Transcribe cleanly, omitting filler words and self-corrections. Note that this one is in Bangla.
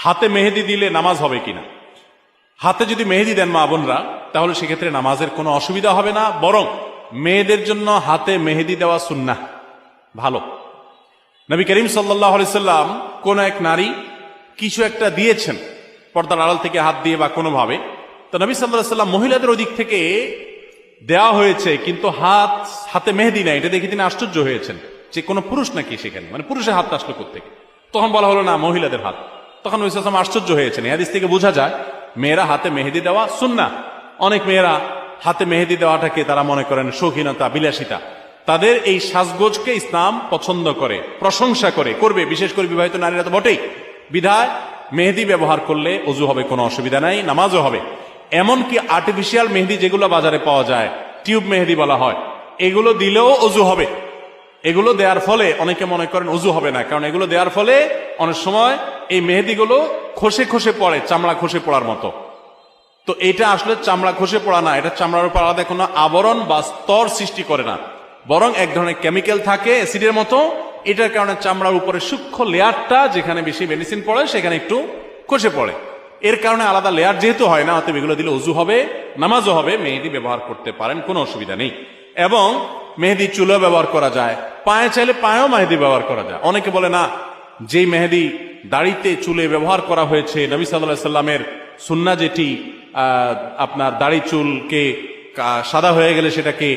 হাতে মেহেদি দিলে নামাজ হবে কিনা। হাতে যদি মেহেদি দেন মা বোনরা, তাহলে সেক্ষেত্রে নামাজের কোনো অসুবিধা হবে না, বরং মেয়েদের জন্য হাতে মেহেদি দেওয়া সুন্নাহ, ভালো। নবী করিম সাল্লাল্লাহু আলাইহি সাল্লাম কোন এক নারী কিছু একটা দিয়েছেন পর্দার আড়াল থেকে হাত দিয়ে বা কোনোভাবে, তো নবী সাল্লাল্লাহু আলাইহি সাল্লাম মহিলাদের ওদিক থেকে দেওয়া হয়েছে কিন্তু হাতে মেহেদি নাই, এটা দেখে তিনি আশ্চর্য হয়েছেন যে কোনো পুরুষ নাকি সেখানে, মানে পুরুষের হাতটা আসলো কোত্থেকে। তখন বলা হলো না, মহিলাদের হাত। তখন নবী সাল্লাল্লাহু আলাইহি ওয়াসাল্লাম আশ্চর্য হয়েছেন। এই হাদিস থেকে বোঝা যায় মেয়েরা হাতে মেহেদি দেওয়া সুন্নাহ। অনেক মেয়েরা হাতে মেহেদি দেওয়াটাকে তারা মনে করেন শৌখিনতা, বিলাসিতা। তাদের এই সাজগোজকে ইসলাম পছন্দ করে, প্রশংসা করবে, বিশেষ করে বিবাহিত নারীরা তো বটেই। বিধায় মেহেদি ব্যবহার করলে ওযু হবে, কোনো অসুবিধা নাই, নামাজও হবে। এমনকি আর্টিফিশিয়াল মেহেদি যেগুলো বাজারে পাওয়া যায়, টিউব মেহেদি বলা হয়, এগুলো দিলেও ওযু হবে। এগুলো দেওয়ার ফলে অনেকে মনে করেন ওযু হবে না, কারণ এগুলো দেওয়ার ফলে অনেক সময় এই মেহেদিগুলো খসে খসে পড়ে, চামড়া খসে পড়ার মতো। তো এটা আসলে চামড়া খসে পড়া না, এটা চামড়ার উপর আলাদা কোনো আবরণ বা স্তর সৃষ্টি করে না, বরং এক ধরনের কেমিক্যাল থাকে অ্যাসিডের মতো। এটার কারণে চামড়ার উপরে সূক্ষ্ম লেয়ারটা, যেখানে বেশি মেডিসিন পড়ে সেখানে একটু খসে পড়ে। এর কারণে আলাদা লেয়ার যেহেতু হয় না, অতএব এগুলো দিলে ওযু হবে, নামাজও হবে। মেহেদি ব্যবহার করতে পারেন, কোনো অসুবিধা নেই। এবং মেহেদি চুলে ব্যবহার করা যায়, পায়ে চাইলে পায়েও মেহেদি ব্যবহার করা যায়। অনেকে বলে না, যেই মেহেদি দাড়িতে চুলে ব্যবহার করা হয়েছে, নবী সাল্লাল্লাহু আলাইহি সাল্লামের সুন্নাহ যেটি আপনার দাড়ি চুলকে সাদা হয়ে গেলে সেটাকে